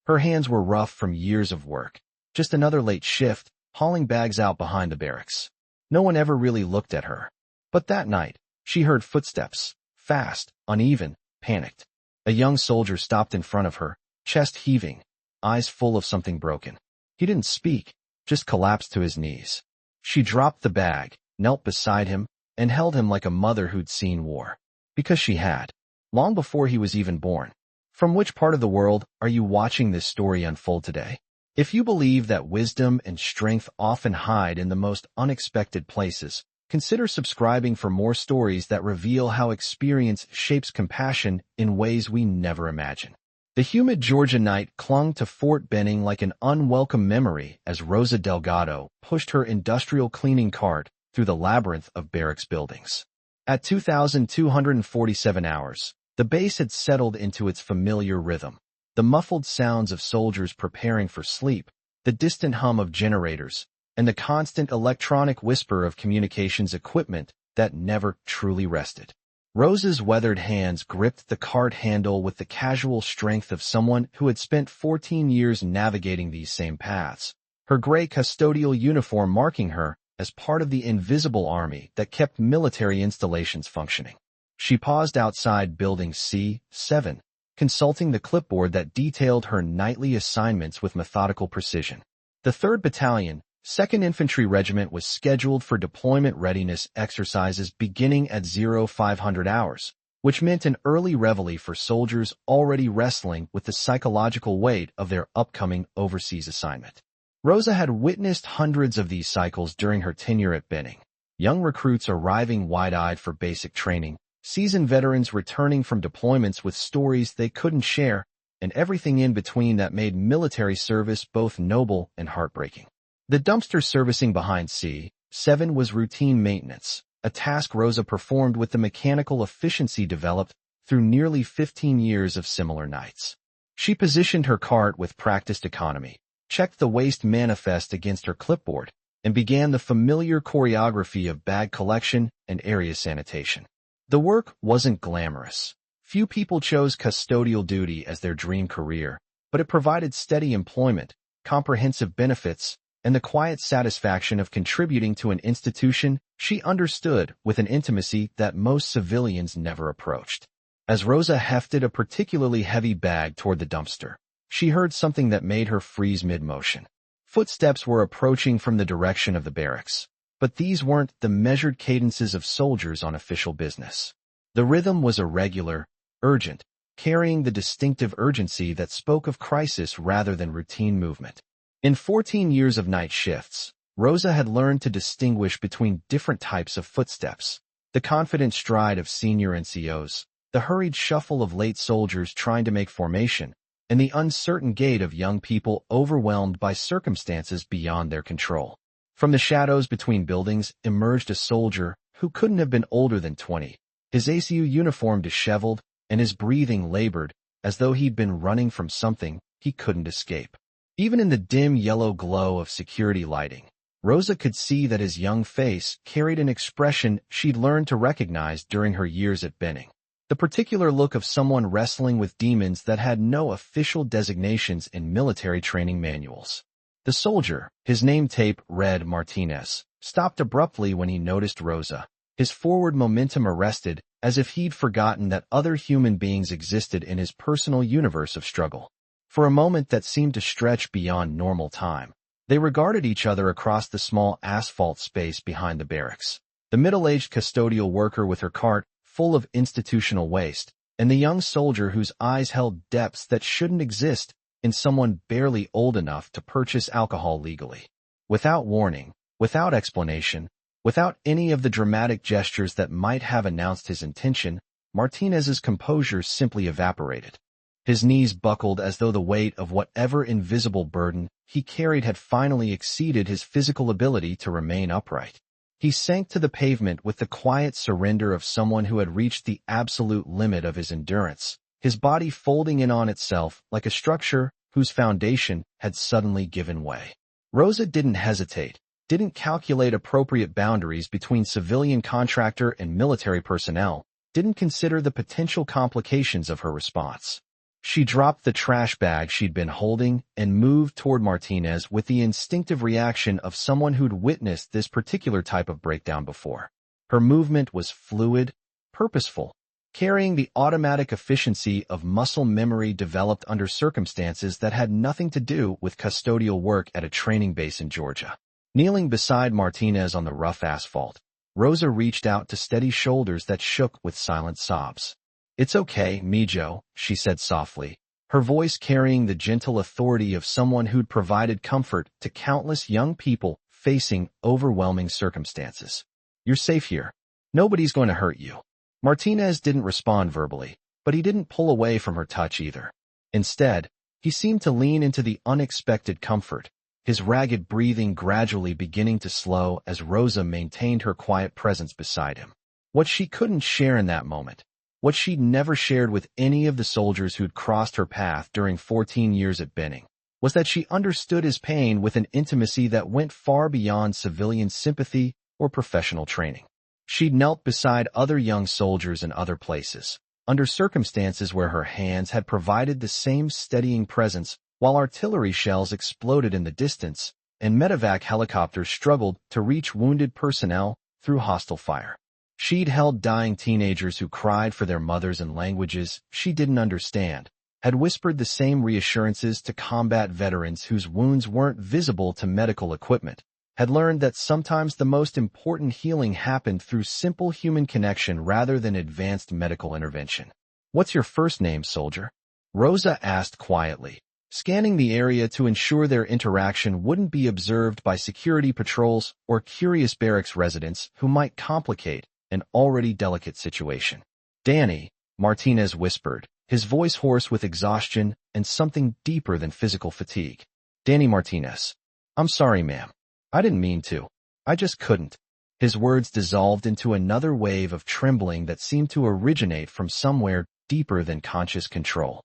Her hands were rough from years of work. Just another late shift, hauling bags out behind the barracks. No one ever really looked at her. But that night, she heard footsteps. Fast, uneven, panicked. A young soldier stopped in front of her, chest heaving, eyes full of something broken. He didn't speak, just collapsed to his knees. She dropped the bag, knelt beside him, and held him like a mother who'd seen war. Because she had. Long before he was even born. From which part of the world are you watching this story unfold today? If you believe that wisdom and strength often hide in the most unexpected places, consider subscribing for more stories that reveal how experience shapes compassion in ways we never imagined. The humid Georgia night clung to Fort Benning like an unwelcome memory as Rosa Delgado pushed her industrial cleaning cart through the labyrinth of barracks buildings. At 2,247 hours, the base had settled into its familiar rhythm. The muffled sounds of soldiers preparing for sleep, the distant hum of generators, and the constant electronic whisper of communications equipment that never truly rested. Rosa's weathered hands gripped the cart handle with the casual strength of someone who had spent 14 years navigating these same paths, her gray custodial uniform marking her as part of the invisible army that kept military installations functioning. She paused outside Building C-7, consulting the clipboard that detailed her nightly assignments with methodical precision. The 3rd Battalion, 2nd Infantry Regiment was scheduled for deployment readiness exercises beginning at 0500 hours, which meant an early reveille for soldiers already wrestling with the psychological weight of their upcoming overseas assignment. Rosa had witnessed hundreds of these cycles during her tenure at Benning. Young recruits arriving wide-eyed for basic training, seasoned veterans returning from deployments with stories they couldn't share, and everything in between that made military service both noble and heartbreaking. The dumpster servicing behind C-7 was routine maintenance, a task Rosa performed with the mechanical efficiency developed through nearly 15 years of similar nights. She positioned her cart with practiced economy, checked the waste manifest against her clipboard, and began the familiar choreography of bag collection and area sanitation. The work wasn't glamorous. Few people chose custodial duty as their dream career, but it provided steady employment, comprehensive benefits, and the quiet satisfaction of contributing to an institution she understood with an intimacy that most civilians never approached. As Rosa hefted a particularly heavy bag toward the dumpster, she heard something that made her freeze mid-motion. Footsteps were approaching from the direction of the barracks, but these weren't the measured cadences of soldiers on official business. The rhythm was irregular, urgent, carrying the distinctive urgency that spoke of crisis rather than routine movement. In 14 years of night shifts, Rosa had learned to distinguish between different types of footsteps: the confident stride of senior NCOs, the hurried shuffle of late soldiers trying to make formation, and the uncertain gait of young people overwhelmed by circumstances beyond their control. From the shadows between buildings emerged a soldier who couldn't have been older than 20, his ACU uniform disheveled and his breathing labored as though he'd been running from something he couldn't escape. Even in the dim yellow glow of security lighting, Rosa could see that his young face carried an expression she'd learned to recognize during her years at Benning. The particular look of someone wrestling with demons that had no official designations in military training manuals. The soldier, his name tape read Martinez, stopped abruptly when he noticed Rosa, his forward momentum arrested as if he'd forgotten that other human beings existed in his personal universe of struggle. For a moment that seemed to stretch beyond normal time, they regarded each other across the small asphalt space behind the barracks. The middle-aged custodial worker with her cart full of institutional waste, and the young soldier whose eyes held depths that shouldn't exist in someone barely old enough to purchase alcohol legally. Without warning, without explanation, without any of the dramatic gestures that might have announced his intention, Martinez's composure simply evaporated. His knees buckled as though the weight of whatever invisible burden he carried had finally exceeded his physical ability to remain upright. He sank to the pavement with the quiet surrender of someone who had reached the absolute limit of his endurance, his body folding in on itself like a structure whose foundation had suddenly given way. Rosa didn't hesitate, didn't calculate appropriate boundaries between civilian contractor and military personnel, didn't consider the potential complications of her response. She dropped the trash bag she'd been holding and moved toward Martinez with the instinctive reaction of someone who'd witnessed this particular type of breakdown before. Her movement was fluid, purposeful, carrying the automatic efficiency of muscle memory developed under circumstances that had nothing to do with custodial work at a training base in Georgia. Kneeling beside Martinez on the rough asphalt, Rosa reached out to steady shoulders that shook with silent sobs. "It's okay, Mijo," she said softly, her voice carrying the gentle authority of someone who'd provided comfort to countless young people facing overwhelming circumstances. "You're safe here. Nobody's going to hurt you." Martinez didn't respond verbally, but he didn't pull away from her touch either. Instead, he seemed to lean into the unexpected comfort, his ragged breathing gradually beginning to slow as Rosa maintained her quiet presence beside him. What she couldn't share in that moment, what she'd never shared with any of the soldiers who'd crossed her path during 14 years at Benning, was that she understood his pain with an intimacy that went far beyond civilian sympathy or professional training. She'd knelt beside other young soldiers in other places, under circumstances where her hands had provided the same steadying presence while artillery shells exploded in the distance and medevac helicopters struggled to reach wounded personnel through hostile fire. She'd held dying teenagers who cried for their mothers in languages she didn't understand, had whispered the same reassurances to combat veterans whose wounds weren't visible to medical equipment, had learned that sometimes the most important healing happened through simple human connection rather than advanced medical intervention. "What's your first name, soldier?" Rosa asked quietly, scanning the area to ensure their interaction wouldn't be observed by security patrols or curious barracks residents who might complicate an already delicate situation. "Danny," Martinez whispered, his voice hoarse with exhaustion and something deeper than physical fatigue. "Danny Martinez. I'm sorry, ma'am. I didn't mean to. I just couldn't." His words dissolved into another wave of trembling that seemed to originate from somewhere deeper than conscious control.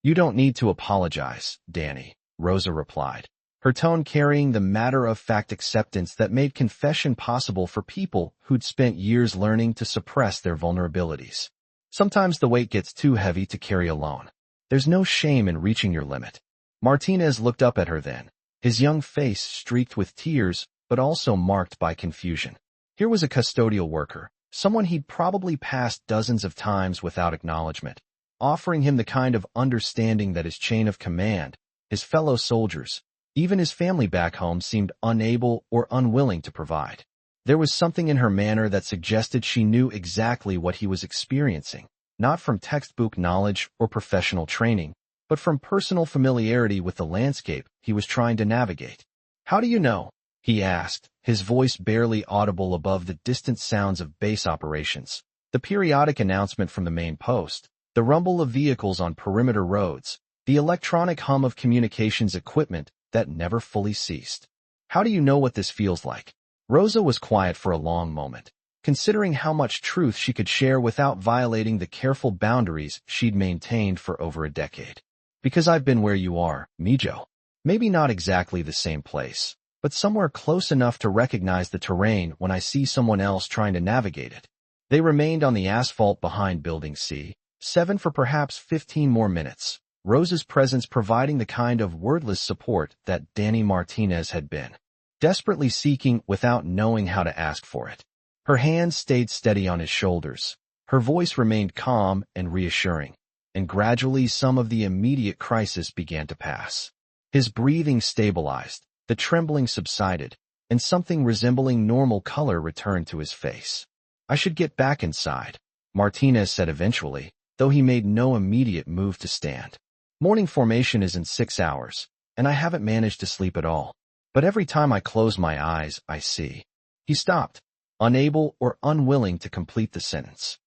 "You don't need to apologize, Danny," Rosa replied, her tone carrying the matter-of-fact acceptance that made confession possible for people who'd spent years learning to suppress their vulnerabilities. "Sometimes the weight gets too heavy to carry alone. There's no shame in reaching your limit." Martinez looked up at her then, his young face streaked with tears but also marked by confusion. Here was a custodial worker, someone he'd probably passed dozens of times without acknowledgement, offering him the kind of understanding that his chain of command, his fellow soldiers, even his family back home seemed unable or unwilling to provide. There was something in her manner that suggested she knew exactly what he was experiencing, not from textbook knowledge or professional training, but from personal familiarity with the landscape he was trying to navigate. "How do you know?" he asked, his voice barely audible above the distant sounds of base operations, the periodic announcement from the main post, the rumble of vehicles on perimeter roads, the electronic hum of communications equipment that never fully ceased. "How do you know what this feels like?" Rosa was quiet for a long moment, considering how much truth she could share without violating the careful boundaries she'd maintained for over a decade. "Because I've been where you are, Mijo. Maybe not exactly the same place, but somewhere close enough to recognize the terrain when I see someone else trying to navigate it." They remained on the asphalt behind Building C7 for perhaps 15 more minutes, Rosa's presence providing the kind of wordless support that Danny Martinez had been desperately seeking without knowing how to ask for it. Her hands stayed steady on his shoulders. Her voice remained calm and reassuring, and gradually some of the immediate crisis began to pass. His breathing stabilized, the trembling subsided, and something resembling normal color returned to his face. "I should get back inside," Martinez said eventually, though he made no immediate move to stand. "Morning formation is in 6 hours, and I haven't managed to sleep at all. But every time I close my eyes, I see." He stopped, unable or unwilling to complete the sentence.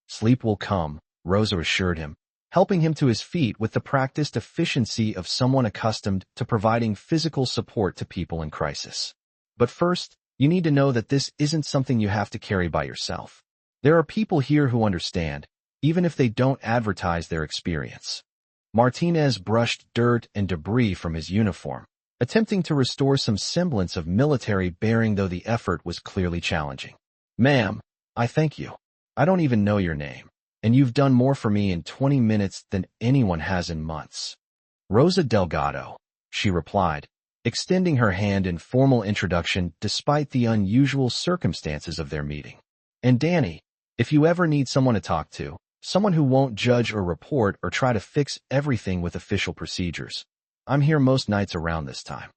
"Sleep will come," Rosa assured him, helping him to his feet with the practiced efficiency of someone accustomed to providing physical support to people in crisis. "But first, you need to know that this isn't something you have to carry by yourself. There are people here who understand, even if they don't advertise their experience." Martinez brushed dirt and debris from his uniform, attempting to restore some semblance of military bearing though the effort was clearly challenging. "Ma'am, I thank you. I don't even know your name." and you've done more for me in 20 minutes than anyone has in months." "Rosa Delgado," she replied, extending her hand in formal introduction despite the unusual circumstances of their meeting. "And Danny, if you ever need someone to talk to, someone who won't judge or report or try to fix everything with official procedures, I'm here most nights around this time."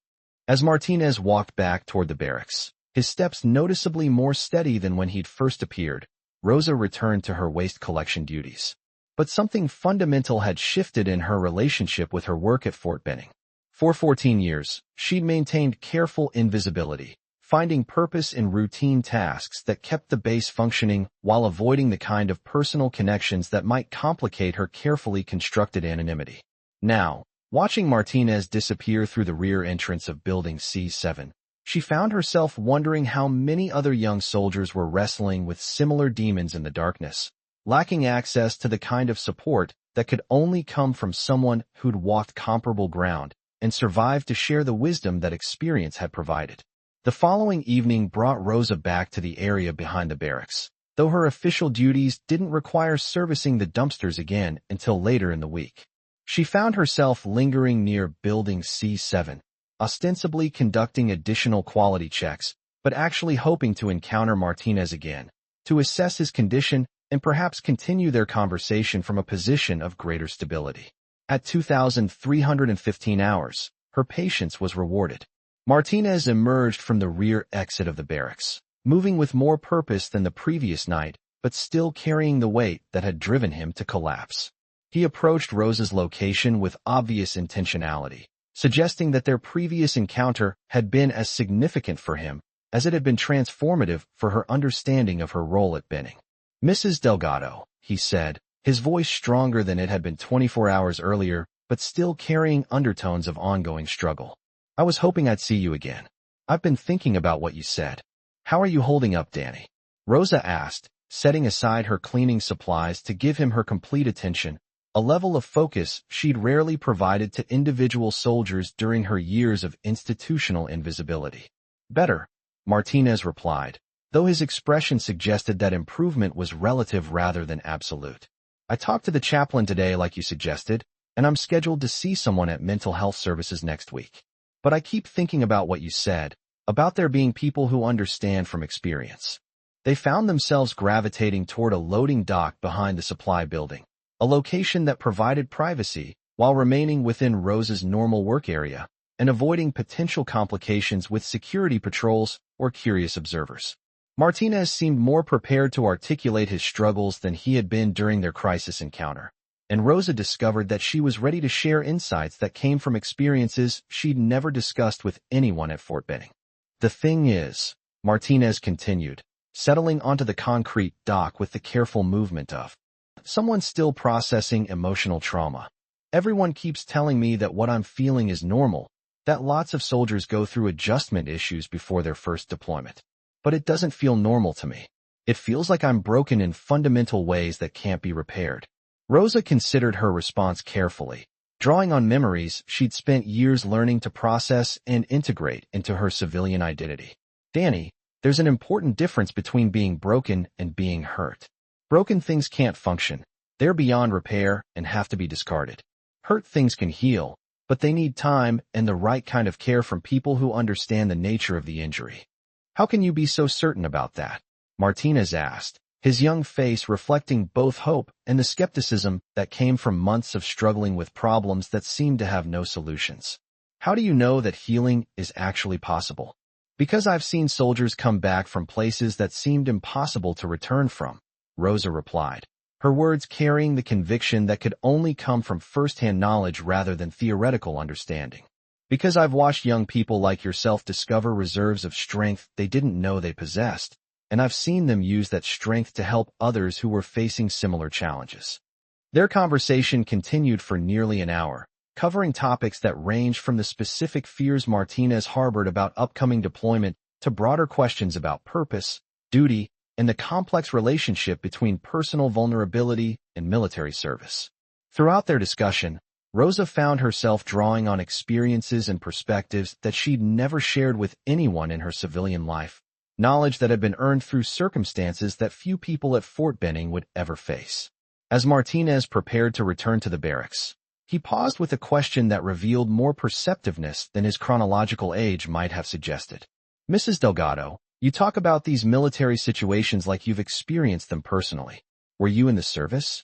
As Martinez walked back toward the barracks, his steps noticeably more steady than when he'd first appeared, Rosa returned to her waste collection duties. But something fundamental had shifted in her relationship with her work at Fort Benning. For 14 years, she'd maintained careful invisibility, finding purpose in routine tasks that kept the base functioning while avoiding the kind of personal connections that might complicate her carefully constructed anonymity. Now, watching Martinez disappear through the rear entrance of Building C7, she found herself wondering how many other young soldiers were wrestling with similar demons in the darkness, lacking access to the kind of support that could only come from someone who'd walked comparable ground and survived to share the wisdom that experience had provided. The following evening brought Rosa back to the area behind the barracks, though her official duties didn't require servicing the dumpsters again until later in the week. She found herself lingering near Building C7, ostensibly conducting additional quality checks, but actually hoping to encounter Martinez again, to assess his condition and perhaps continue their conversation from a position of greater stability. At 2,315 hours, her patience was rewarded. Martinez emerged from the rear exit of the barracks, moving with more purpose than the previous night, but still carrying the weight that had driven him to collapse. He approached Rosa's location with obvious intentionality, suggesting that their previous encounter had been as significant for him as it had been transformative for her understanding of her role at Benning. "Mrs. Delgado," he said, his voice stronger than it had been 24 hours earlier, but still carrying undertones of ongoing struggle. "I was hoping I'd see you again. I've been thinking about what you said. How are you holding up, Danny?" Rosa asked, setting aside her cleaning supplies to give him her complete attention, a level of focus she'd rarely provided to individual soldiers during her years of institutional invisibility. "Better," Martinez replied, though his expression suggested that improvement was relative rather than absolute. "I talked to the chaplain today like you suggested, and I'm scheduled to see someone at mental health services next week. But I keep thinking about what you said, about there being people who understand from experience." They found themselves gravitating toward a loading dock behind the supply building, a location that provided privacy while remaining within Rosa's normal work area and avoiding potential complications with security patrols or curious observers. Martinez seemed more prepared to articulate his struggles than he had been during their crisis encounter, and Rosa discovered that she was ready to share insights that came from experiences she'd never discussed with anyone at Fort Benning. "The thing is," Martinez continued, settling onto the concrete dock with the careful movement of someone still processing emotional trauma. "Everyone keeps telling me that what I'm feeling is normal, that lots of soldiers go through adjustment issues before their first deployment. But it doesn't feel normal to me. It feels like I'm broken in fundamental ways that can't be repaired." Rosa considered her response carefully, drawing on memories she'd spent years learning to process and integrate into her civilian identity. "Danny, there's an important difference between being broken and being hurt. Broken things can't function. They're beyond repair and have to be discarded. Hurt things can heal, but they need time and the right kind of care from people who understand the nature of the injury." "How can you be so certain about that?" Martinez asked, his young face reflecting both hope and the skepticism that came from months of struggling with problems that seemed to have no solutions. "How do you know that healing is actually possible?" "Because I've seen soldiers come back from places that seemed impossible to return from," Rosa replied, her words carrying the conviction that could only come from first-hand knowledge rather than theoretical understanding. "Because I've watched young people like yourself discover reserves of strength they didn't know they possessed, and I've seen them use that strength to help others who were facing similar challenges." Their conversation continued for nearly an hour, covering topics that ranged from the specific fears Martinez harbored about upcoming deployment to broader questions about purpose, duty, and the complex relationship between personal vulnerability and military service. Throughout their discussion, Rosa found herself drawing on experiences and perspectives that she'd never shared with anyone in her civilian life, knowledge that had been earned through circumstances that few people at Fort Benning would ever face. As Martinez prepared to return to the barracks, he paused with a question that revealed more perceptiveness than his chronological age might have suggested. Mrs. Delgado, you talk about these military situations like you've experienced them personally. Were you in the service?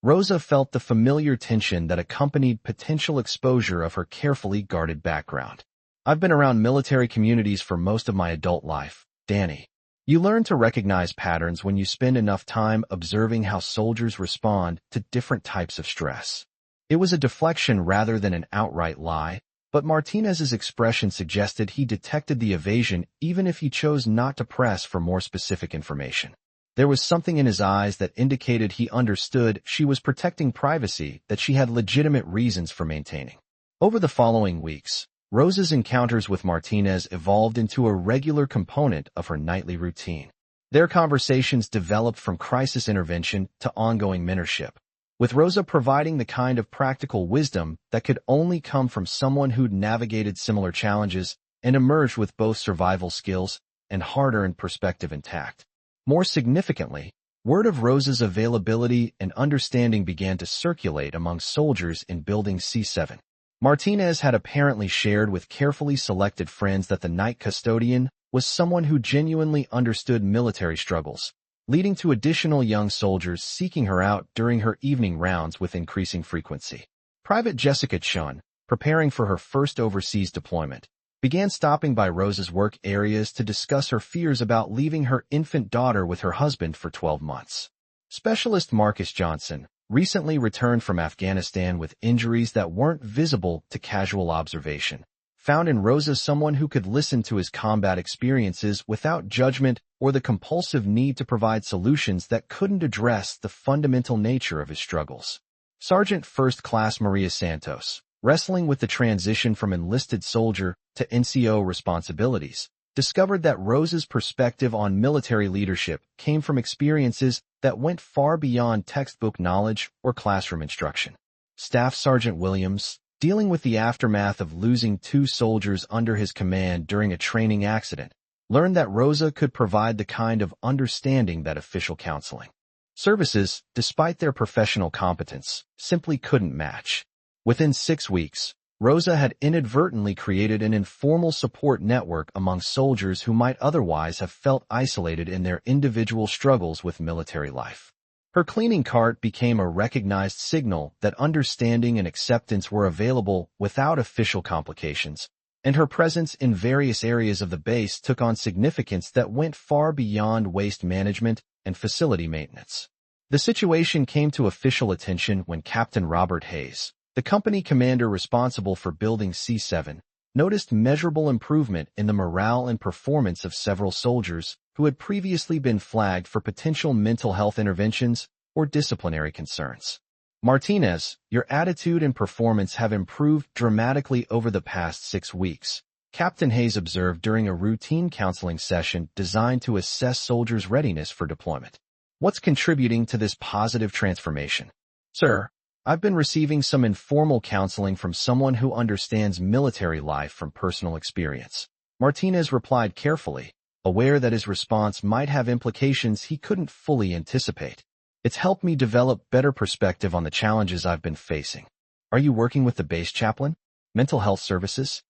Rosa felt the familiar tension that accompanied potential exposure of her carefully guarded background. I've been around military communities for most of my adult life, Danny. You learn to recognize patterns when you spend enough time observing how soldiers respond to different types of stress. It was a deflection rather than an outright lie, but Martinez's expression suggested he detected the evasion even if he chose not to press for more specific information. There was something in his eyes that indicated he understood she was protecting privacy that she had legitimate reasons for maintaining. Over the following weeks, Rosa's encounters with Martinez evolved into a regular component of her nightly routine. Their conversations developed from crisis intervention to ongoing mentorship, with Rosa providing the kind of practical wisdom that could only come from someone who'd navigated similar challenges and emerged with both survival skills and hard-earned perspective intact. More significantly, word of Rosa's availability and understanding began to circulate among soldiers in Building C7. Martinez had apparently shared with carefully selected friends that the night custodian was someone who genuinely understood military struggles, leading to additional young soldiers seeking her out during her evening rounds with increasing frequency. Private Jessica Chun, preparing for her first overseas deployment, began stopping by Rosa's work areas to discuss her fears about leaving her infant daughter with her husband for 12 months. Specialist Marcus Johnson, recently returned from Afghanistan with injuries that weren't visible to casual observation, found in Rosa someone who could listen to his combat experiences without judgment or the compulsive need to provide solutions that couldn't address the fundamental nature of his struggles. Sergeant First Class Maria Santos, wrestling with the transition from enlisted soldier to NCO responsibilities, discovered that Rosa's perspective on military leadership came from experiences that went far beyond textbook knowledge or classroom instruction. Staff Sergeant Williams, dealing with the aftermath of losing 2 soldiers under his command during a training accident, learned that Rosa could provide the kind of understanding that official counseling services, despite their professional competence, simply couldn't match. Within 6 weeks, Rosa had inadvertently created an informal support network among soldiers who might otherwise have felt isolated in their individual struggles with military life. Her cleaning cart became a recognized signal that understanding and acceptance were available without official complications, and her presence in various areas of the base took on significance that went far beyond waste management and facility maintenance. The situation came to official attention when Captain Robert Hayes, the company commander responsible for Building C7, noticed measurable improvement in the morale and performance of several soldiers who had previously been flagged for potential mental health interventions or disciplinary concerns. Martinez, your attitude and performance have improved dramatically over the past 6 weeks, Captain Hayes observed during a routine counseling session designed to assess soldiers' readiness for deployment. What's contributing to this positive transformation? Sir, I've been receiving some informal counseling from someone who understands military life from personal experience. Martinez replied carefully, aware that his response might have implications he couldn't fully anticipate. It's helped me develop better perspective on the challenges I've been facing. Are you working with the base chaplain? Mental health services?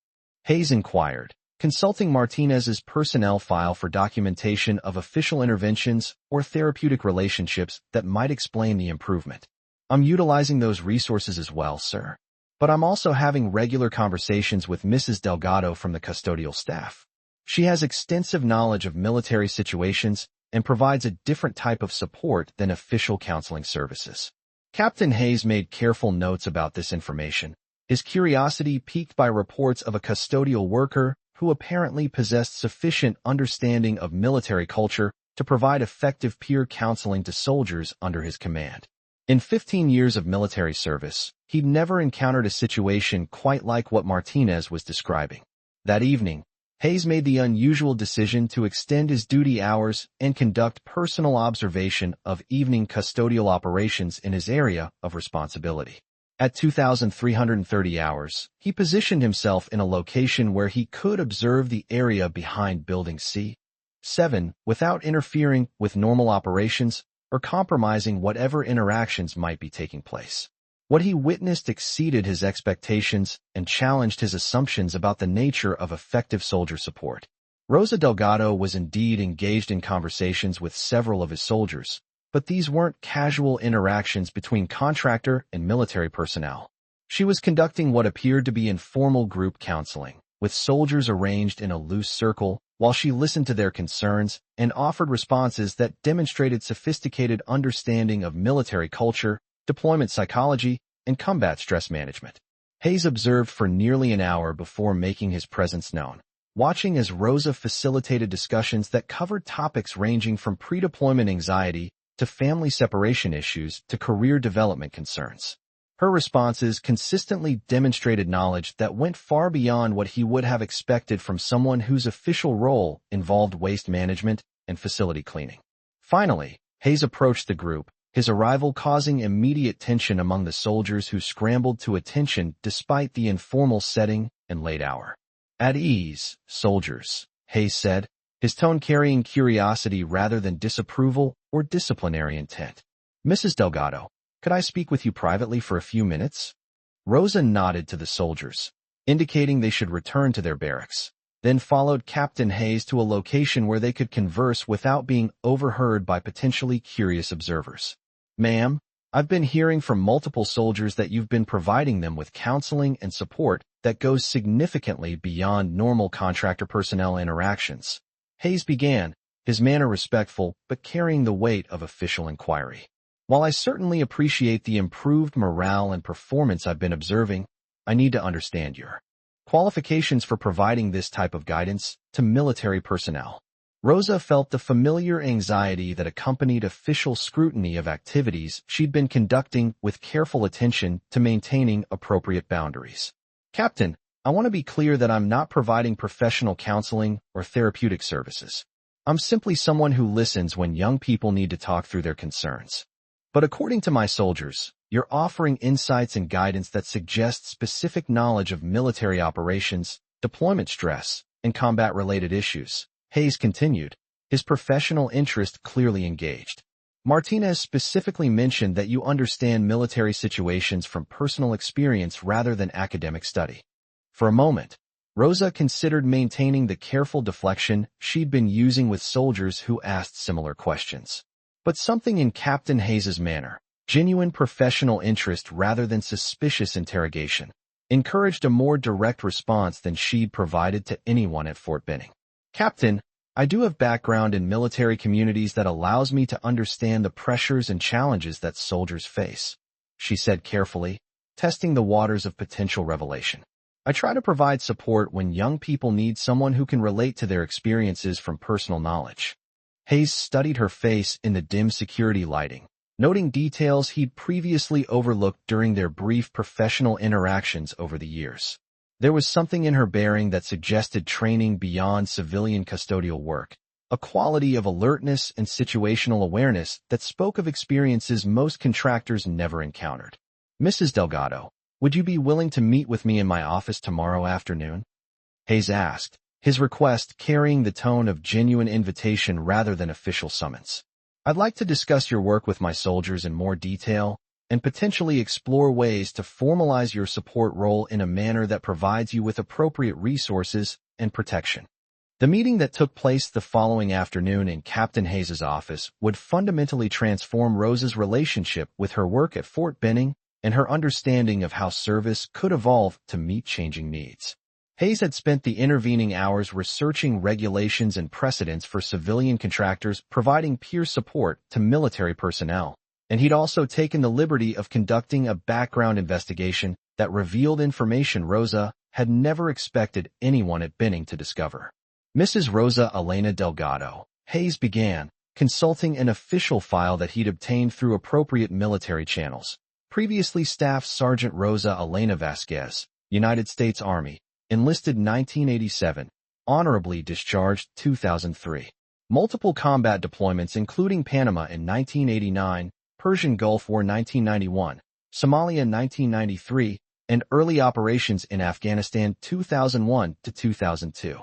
Hayes inquired, consulting Martinez's personnel file for documentation of official interventions or therapeutic relationships that might explain the improvement. I'm utilizing those resources as well, sir. But I'm also having regular conversations with Mrs. Delgado from the custodial staff. She has extensive knowledge of military situations and provides a different type of support than official counseling services. Captain Hayes made careful notes about this information, his curiosity piqued by reports of a custodial worker who apparently possessed sufficient understanding of military culture to provide effective peer counseling to soldiers under his command. In 15 years of military service, he'd never encountered a situation quite like what Martinez was describing. That evening, Hayes made the unusual decision to extend his duty hours and conduct personal observation of evening custodial operations in his area of responsibility. At 2,330 hours, he positioned himself in a location where he could observe the area behind Building C7 without interfering with normal operations or compromising whatever interactions might be taking place. What he witnessed exceeded his expectations and challenged his assumptions about the nature of effective soldier support. Rosa Delgado was indeed engaged in conversations with several of his soldiers, but these weren't casual interactions between contractor and military personnel. She was conducting what appeared to be informal group counseling, with soldiers arranged in a loose circle, while she listened to their concerns and offered responses that demonstrated sophisticated understanding of military culture, deployment psychology, and combat stress management. Hayes observed for nearly an hour before making his presence known, watching as Rosa facilitated discussions that covered topics ranging from pre-deployment anxiety to family separation issues to career development concerns. Her responses consistently demonstrated knowledge that went far beyond what he would have expected from someone whose official role involved waste management and facility cleaning. Finally, Hayes approached the group, his arrival causing immediate tension among the soldiers who scrambled to attention despite the informal setting and late hour. "At ease, soldiers," Hayes said, his tone carrying curiosity rather than disapproval or disciplinary intent. "Mrs. Delgado, could I speak with you privately for a few minutes?" Rosa nodded to the soldiers, indicating they should return to their barracks, then followed Captain Hayes to a location where they could converse without being overheard by potentially curious observers. "Ma'am, I've been hearing from multiple soldiers that you've been providing them with counseling and support that goes significantly beyond normal contractor personnel interactions." Hayes began, his manner respectful but carrying the weight of official inquiry. "While I certainly appreciate the improved morale and performance I've been observing, I need to understand your qualifications for providing this type of guidance to military personnel." Rosa felt the familiar anxiety that accompanied official scrutiny of activities she'd been conducting with careful attention to maintaining appropriate boundaries. "Captain, I want to be clear that I'm not providing professional counseling or therapeutic services. I'm simply someone who listens when young people need to talk through their concerns. But according to my soldiers, you're offering insights and guidance that suggest specific knowledge of military operations, deployment stress, and combat-related issues," Hayes continued, his professional interest clearly engaged. "Martinez specifically mentioned that you understand military situations from personal experience rather than academic study." For a moment, Rosa considered maintaining the careful deflection she'd been using with soldiers who asked similar questions. But something in Captain Hayes's manner, genuine professional interest rather than suspicious interrogation, encouraged a more direct response than she'd provided to anyone at Fort Benning. "Captain, I do have background in military communities that allows me to understand the pressures and challenges that soldiers face," she said carefully, testing the waters of potential revelation. "I try to provide support when young people need someone who can relate to their experiences from personal knowledge." Hayes studied her face in the dim security lighting, noting details he'd previously overlooked during their brief professional interactions over the years. There was something in her bearing that suggested training beyond civilian custodial work, a quality of alertness and situational awareness that spoke of experiences most contractors never encountered. "Mrs. Delgado, would you be willing to meet with me in my office tomorrow afternoon?" Hayes asked, his request carrying the tone of genuine invitation rather than official summons. "I'd like to discuss your work with my soldiers in more detail and potentially explore ways to formalize your support role in a manner that provides you with appropriate resources and protection." The meeting that took place the following afternoon in Captain Hayes's office would fundamentally transform Rosa's relationship with her work at Fort Benning and her understanding of how service could evolve to meet changing needs. Hayes had spent the intervening hours researching regulations and precedents for civilian contractors providing peer support to military personnel, and he'd also taken the liberty of conducting a background investigation that revealed information Rosa had never expected anyone at Benning to discover. "Mrs. Rosa Elena Delgado," Hayes began, consulting an official file that he'd obtained through appropriate military channels. "Previously Staff Sergeant Rosa Elena Vasquez, United States Army, enlisted 1987, honorably discharged 2003. Multiple combat deployments including Panama in 1989, Persian Gulf War 1991, Somalia 1993, and early operations in Afghanistan 2001 to 2002.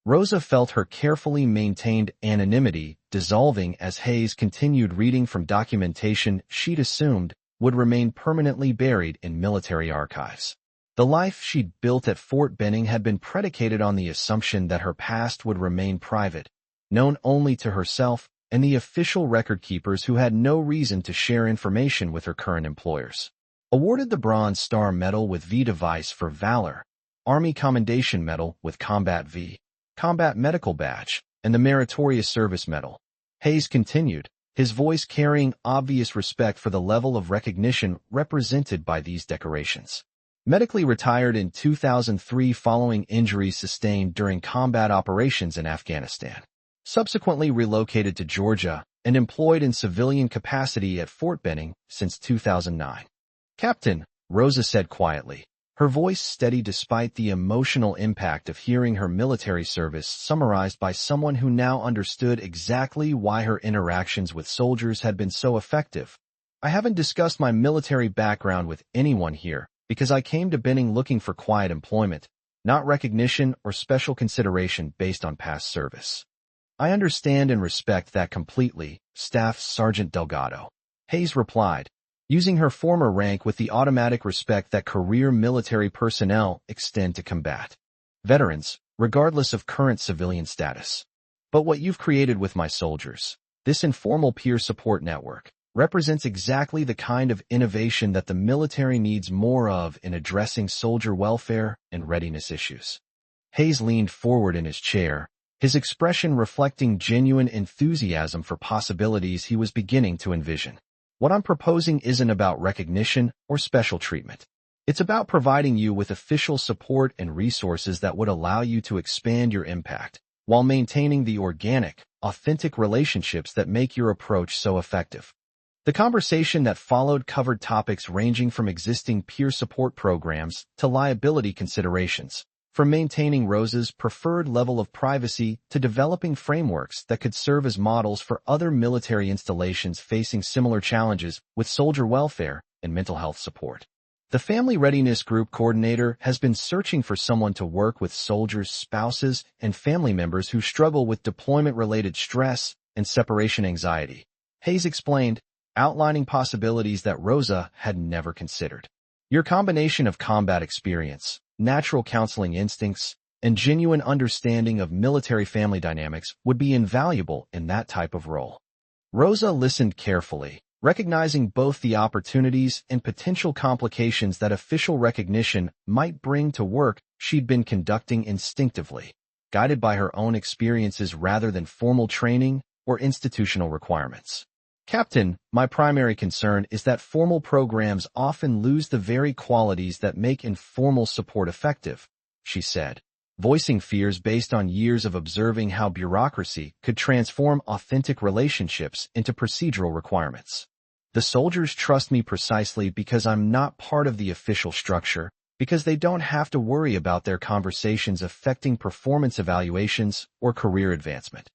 Rosa felt her carefully maintained anonymity dissolving as Hayes continued reading from documentation she'd assumed would remain permanently buried in military archives. The life she'd built at Fort Benning had been predicated on the assumption that her past would remain private, known only to herself and the official record keepers who had no reason to share information with her current employers. Awarded the Bronze Star Medal with V device for valor, Army Commendation Medal with Combat V, Combat Medical Badge, and the Meritorious Service Medal. Hayes continued, his voice carrying obvious respect for the level of recognition represented by these decorations. Medically retired in 2003 following injuries sustained during combat operations in Afghanistan. Subsequently relocated to Georgia and employed in civilian capacity at Fort Benning since 2009. Captain, Rosa said quietly, her voice steady despite the emotional impact of hearing her military service summarized by someone who now understood exactly why her interactions with soldiers had been so effective. I haven't discussed my military background with anyone here because I came to Benning looking for quiet employment, not recognition or special consideration based on past service. I understand and respect that completely, Staff Sergeant Delgado. Hayes replied, using her former rank with the automatic respect that career military personnel extend to combat veterans, regardless of current civilian status. But what you've created with my soldiers, this informal peer support network, represents exactly the kind of innovation that the military needs more of in addressing soldier welfare and readiness issues. Hayes leaned forward in his chair, his expression reflecting genuine enthusiasm for possibilities he was beginning to envision. What I'm proposing isn't about recognition or special treatment. It's about providing you with official support and resources that would allow you to expand your impact, while maintaining the organic, authentic relationships that make your approach so effective. The conversation that followed covered topics ranging from existing peer support programs to liability considerations, from maintaining Rosa's preferred level of privacy to developing frameworks that could serve as models for other military installations facing similar challenges with soldier welfare and mental health support. The Family Readiness Group coordinator has been searching for someone to work with soldiers' spouses and family members who struggle with deployment-related stress and separation anxiety. Hayes explained, outlining possibilities that Rosa had never considered. Your combination of combat experience, natural counseling instincts, and genuine understanding of military family dynamics would be invaluable in that type of role. Rosa listened carefully, recognizing both the opportunities and potential complications that official recognition might bring to work she'd been conducting instinctively, guided by her own experiences rather than formal training or institutional requirements. Captain, my primary concern is that formal programs often lose the very qualities that make informal support effective, she said, voicing fears based on years of observing how bureaucracy could transform authentic relationships into procedural requirements. The soldiers trust me precisely because I'm not part of the official structure, because they don't have to worry about their conversations affecting performance evaluations or career advancement.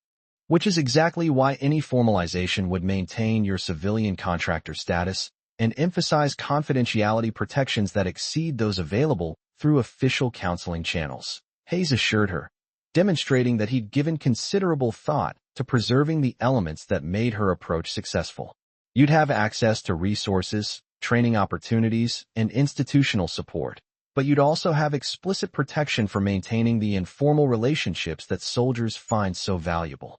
Which is exactly why any formalization would maintain your civilian contractor status and emphasize confidentiality protections that exceed those available through official counseling channels, Hayes assured her, demonstrating that he'd given considerable thought to preserving the elements that made her approach successful. You'd have access to resources, training opportunities, and institutional support, but you'd also have explicit protection for maintaining the informal relationships that soldiers find so valuable.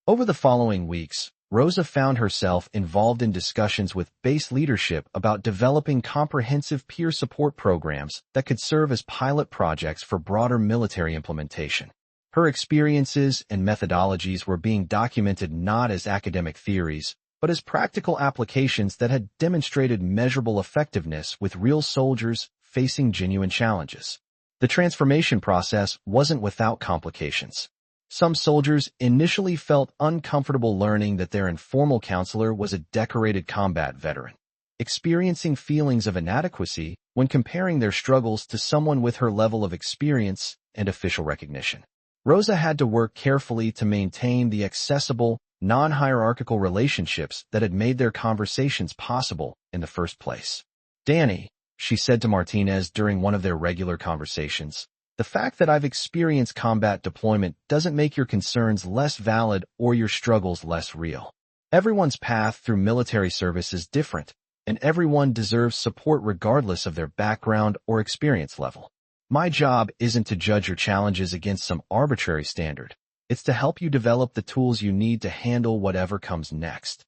Over the following weeks, Rosa found herself involved in discussions with base leadership about developing comprehensive peer support programs that could serve as pilot projects for broader military implementation. Her experiences and methodologies were being documented not as academic theories, but as practical applications that had demonstrated measurable effectiveness with real soldiers facing genuine challenges. The transformation process wasn't without complications. Some soldiers initially felt uncomfortable learning that their informal counselor was a decorated combat veteran, experiencing feelings of inadequacy when comparing their struggles to someone with her level of experience and official recognition. Rosa had to work carefully to maintain the accessible, non-hierarchical relationships that had made their conversations possible in the first place. Danny, she said to Martinez during one of their regular conversations, The fact that I've experienced combat deployment doesn't make your concerns less valid or your struggles less real. Everyone's path through military service is different, and everyone deserves support regardless of their background or experience level. My job isn't to judge your challenges against some arbitrary standard. It's to help you develop the tools you need to handle whatever comes next.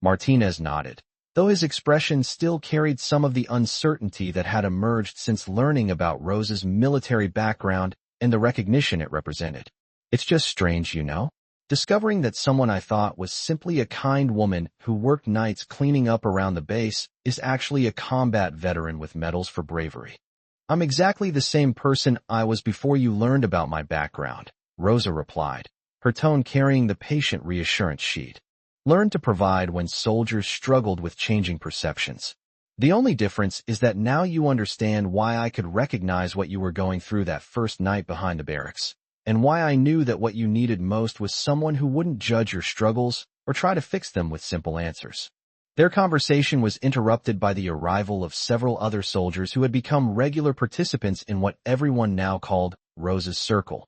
Martinez nodded, though his expression still carried some of the uncertainty that had emerged since learning about Rosa's military background and the recognition it represented. It's just strange, you know? Discovering that someone I thought was simply a kind woman who worked nights cleaning up around the base is actually a combat veteran with medals for bravery. I'm exactly the same person I was before you learned about my background, Rosa replied, her tone carrying the patient reassurance sheet. Learned to provide when soldiers struggled with changing perceptions. The only difference is that now you understand why I could recognize what you were going through that first night behind the barracks, and why I knew that what you needed most was someone who wouldn't judge your struggles or try to fix them with simple answers. Their conversation was interrupted by the arrival of several other soldiers who had become regular participants in what everyone now called Rosa's Circle,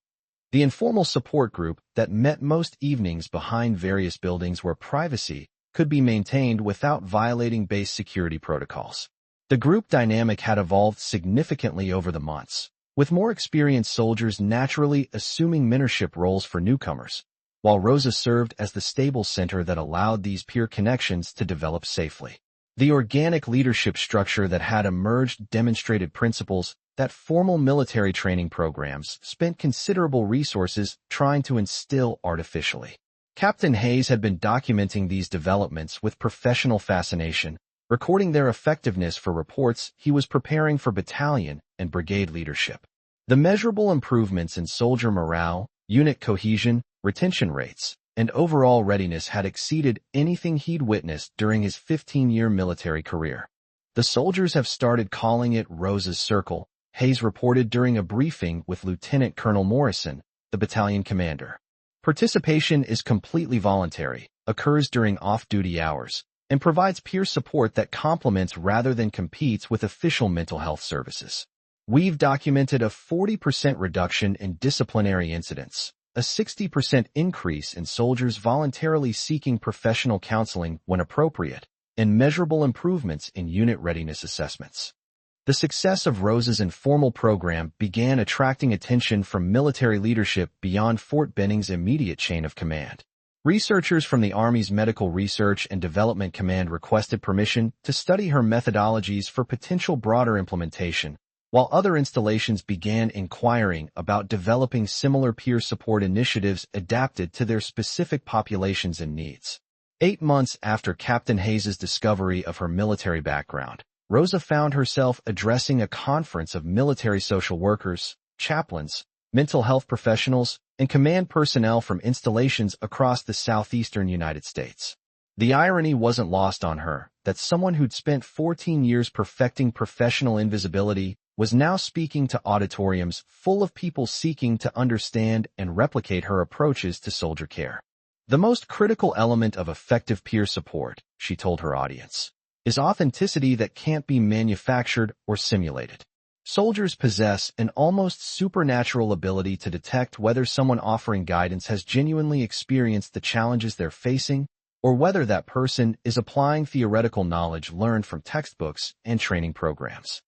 the informal support group that met most evenings behind various buildings where privacy could be maintained without violating base security protocols. The group dynamic had evolved significantly over the months, with more experienced soldiers naturally assuming mentorship roles for newcomers, while Rosa served as the stable center that allowed these peer connections to develop safely. The organic leadership structure that had emerged demonstrated principles that formal military training programs spent considerable resources trying to instill artificially. Captain Hayes had been documenting these developments with professional fascination, recording their effectiveness for reports he was preparing for battalion and brigade leadership. The measurable improvements in soldier morale, unit cohesion, retention rates, and overall readiness had exceeded anything he'd witnessed during his 15-year military career. The soldiers have started calling it Rosa's Circle, Hayes reported during a briefing with Lieutenant Colonel Morrison, the battalion commander. Participation is completely voluntary, occurs during off-duty hours, and provides peer support that complements rather than competes with official mental health services. We've documented a 40% reduction in disciplinary incidents, a 60% increase in soldiers voluntarily seeking professional counseling when appropriate, and measurable improvements in unit readiness assessments. The success of Rosa's informal program began attracting attention from military leadership beyond Fort Benning's immediate chain of command. Researchers from the Army's Medical Research and Development Command requested permission to study her methodologies for potential broader implementation, while other installations began inquiring about developing similar peer support initiatives adapted to their specific populations and needs. 8 months after Captain Hayes' discovery of her military background, Rosa found herself addressing a conference of military social workers, chaplains, mental health professionals, and command personnel from installations across the southeastern United States. The irony wasn't lost on her that someone who'd spent 14 years perfecting professional invisibility was now speaking to auditoriums full of people seeking to understand and replicate her approaches to soldier care. The most critical element of effective peer support, she told her audience, is authenticity that can't be manufactured or simulated. Soldiers possess an almost supernatural ability to detect whether someone offering guidance has genuinely experienced the challenges they're facing, or whether that person is applying theoretical knowledge learned from textbooks and training programs.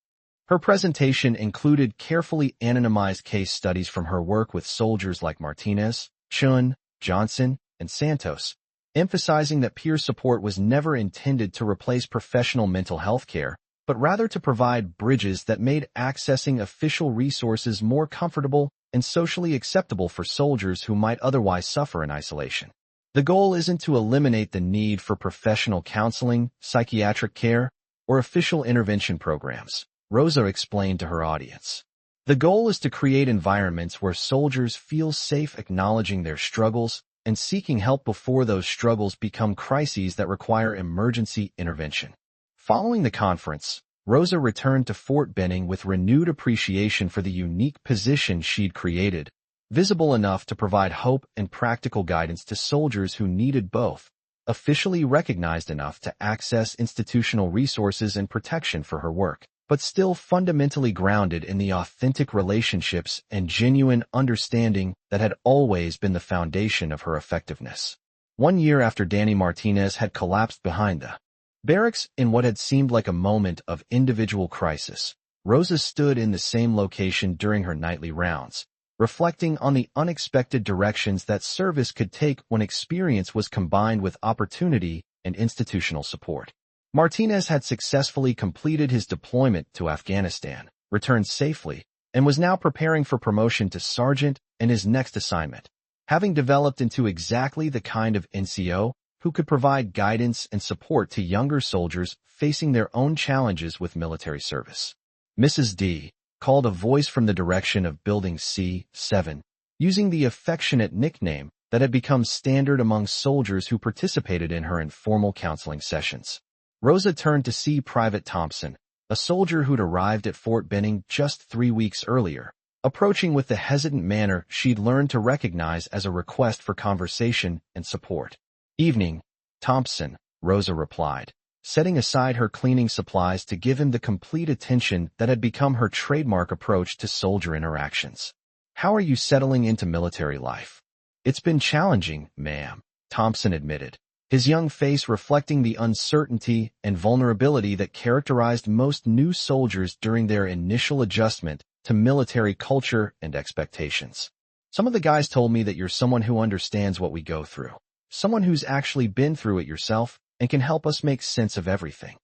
Her presentation included carefully anonymized case studies from her work with soldiers like Martinez, Chun, Johnson, and Santos, emphasizing that peer support was never intended to replace professional mental health care, but rather to provide bridges that made accessing official resources more comfortable and socially acceptable for soldiers who might otherwise suffer in isolation. The goal isn't to eliminate the need for professional counseling, psychiatric care, or official intervention programs, Rosa explained to her audience. The goal is to create environments where soldiers feel safe acknowledging their struggles and seeking help before those struggles become crises that require emergency intervention. Following the conference, Rosa returned to Fort Benning with renewed appreciation for the unique position she'd created, visible enough to provide hope and practical guidance to soldiers who needed both, officially recognized enough to access institutional resources and protection for her work. but still fundamentally grounded in the authentic relationships and genuine understanding that had always been the foundation of her effectiveness. 1 year after Danny Martinez had collapsed behind the barracks in what had seemed like a moment of individual crisis, Rosa stood in the same location during her nightly rounds, reflecting on the unexpected directions that service could take when experience was combined with opportunity and institutional support. Martinez had successfully completed his deployment to Afghanistan, returned safely, and was now preparing for promotion to sergeant and his next assignment, having developed into exactly the kind of NCO who could provide guidance and support to younger soldiers facing their own challenges with military service. Mrs. D called a voice from the direction of Building C7, using the affectionate nickname that had become standard among soldiers who participated in her informal counseling sessions. Rosa turned to see Private Thompson, a soldier who'd arrived at Fort Benning just 3 weeks earlier, approaching with the hesitant manner she'd learned to recognize as a request for conversation and support. "Evening, Thompson," Rosa replied, setting aside her cleaning supplies to give him the complete attention that had become her trademark approach to soldier interactions. "How are you settling into military life?" "It's been challenging, ma'am," Thompson admitted, his young face reflecting the uncertainty and vulnerability that characterized most new soldiers during their initial adjustment to military culture and expectations. "Some of the guys told me that you're someone who understands what we go through, someone who's actually been through it yourself and can help us make sense of everything."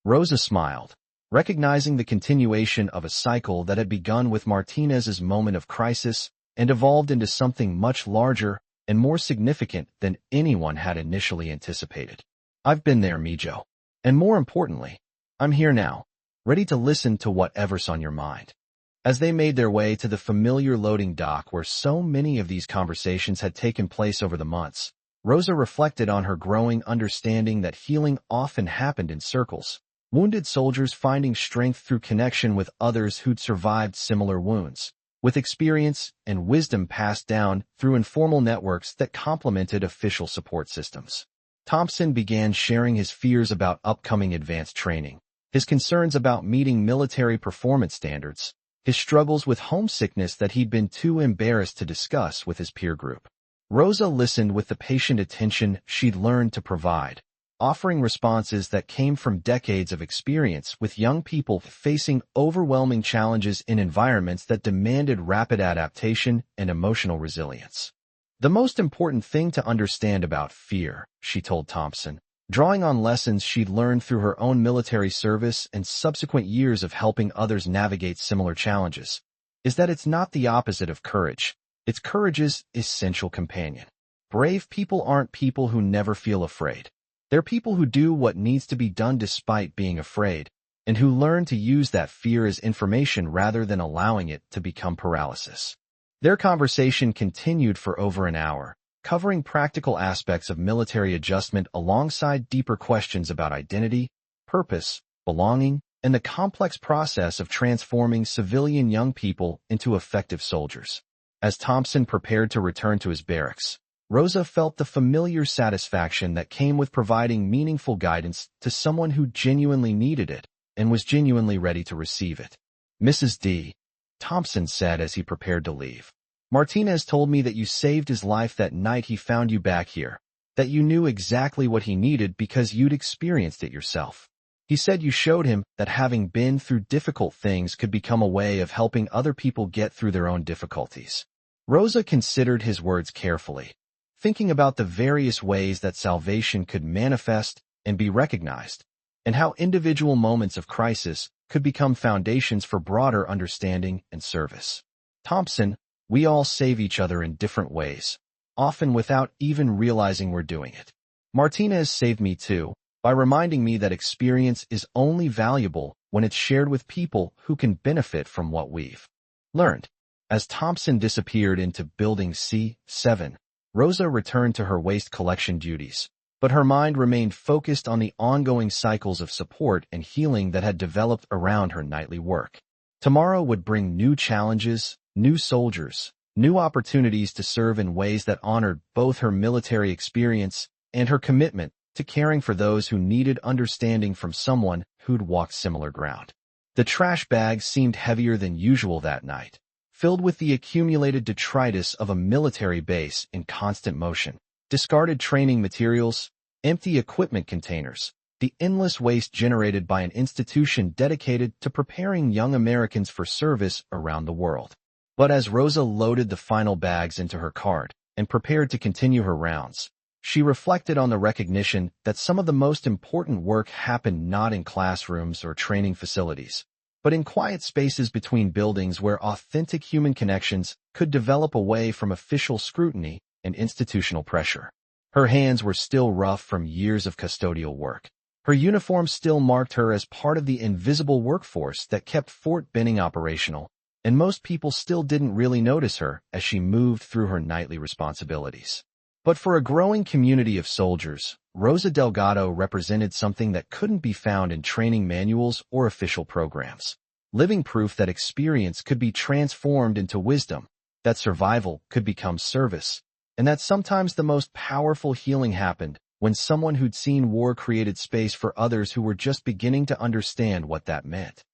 Rosa smiled, recognizing the continuation of a cycle that had begun with Martinez's moment of crisis and evolved into something much larger and more significant than anyone had initially anticipated. "I've been there, Mijo. And more importantly, I'm here now, ready to listen to whatever's on your mind." As they made their way to the familiar loading dock where so many of these conversations had taken place over the months, Rosa reflected on her growing understanding that healing often happened in circles, wounded soldiers finding strength through connection with others who'd survived similar wounds, with experience and wisdom passed down through informal networks that complemented official support systems. Thompson began sharing his fears about upcoming advanced training, his concerns about meeting military performance standards, his struggles with homesickness that he'd been too embarrassed to discuss with his peer group. Rosa listened with the patient attention she'd learned to provide, offering responses that came from decades of experience with young people facing overwhelming challenges in environments that demanded rapid adaptation and emotional resilience. "The most important thing to understand about fear," she told Thompson, drawing on lessons she'd learned through her own military service and subsequent years of helping others navigate similar challenges, "is that it's not the opposite of courage. It's courage's essential companion. Brave people aren't people who never feel afraid. They're people who do what needs to be done despite being afraid, and who learn to use that fear as information rather than allowing it to become paralysis." Their conversation continued for over an hour, covering practical aspects of military adjustment alongside deeper questions about identity, purpose, belonging, and the complex process of transforming civilian young people into effective soldiers. As Thompson prepared to return to his barracks, Rosa felt the familiar satisfaction that came with providing meaningful guidance to someone who genuinely needed it and was genuinely ready to receive it. "Mrs. D," Thompson said as he prepared to leave, "Martinez told me that you saved his life that night he found you back here, that you knew exactly what he needed because you'd experienced it yourself. He said you showed him that having been through difficult things could become a way of helping other people get through their own difficulties." Rosa considered his words carefully, thinking about the various ways that salvation could manifest and be recognized, and how individual moments of crisis could become foundations for broader understanding and service. "Thompson, we all save each other in different ways, often without even realizing we're doing it. Martinez saved me too, by reminding me that experience is only valuable when it's shared with people who can benefit from what we've learned." As Thompson disappeared into Building C7, Rosa returned to her waste collection duties, but her mind remained focused on the ongoing cycles of support and healing that had developed around her nightly work. Tomorrow would bring new challenges, new soldiers, new opportunities to serve in ways that honored both her military experience and her commitment to caring for those who needed understanding from someone who'd walked similar ground. The trash bags seemed heavier than usual that night, filled with the accumulated detritus of a military base in constant motion. Discarded training materials, empty equipment containers, the endless waste generated by an institution dedicated to preparing young Americans for service around the world. But as Rosa loaded the final bags into her cart and prepared to continue her rounds, she reflected on the recognition that some of the most important work happened not in classrooms or training facilities, but in quiet spaces between buildings where authentic human connections could develop away from official scrutiny and institutional pressure. Her hands were still rough from years of custodial work. Her uniform still marked her as part of the invisible workforce that kept Fort Benning operational, and most people still didn't really notice her as she moved through her nightly responsibilities. But for a growing community of soldiers, Rosa Delgado represented something that couldn't be found in training manuals or official programs. Living proof that experience could be transformed into wisdom, that survival could become service, and that sometimes the most powerful healing happened when someone who'd seen war created space for others who were just beginning to understand what that meant.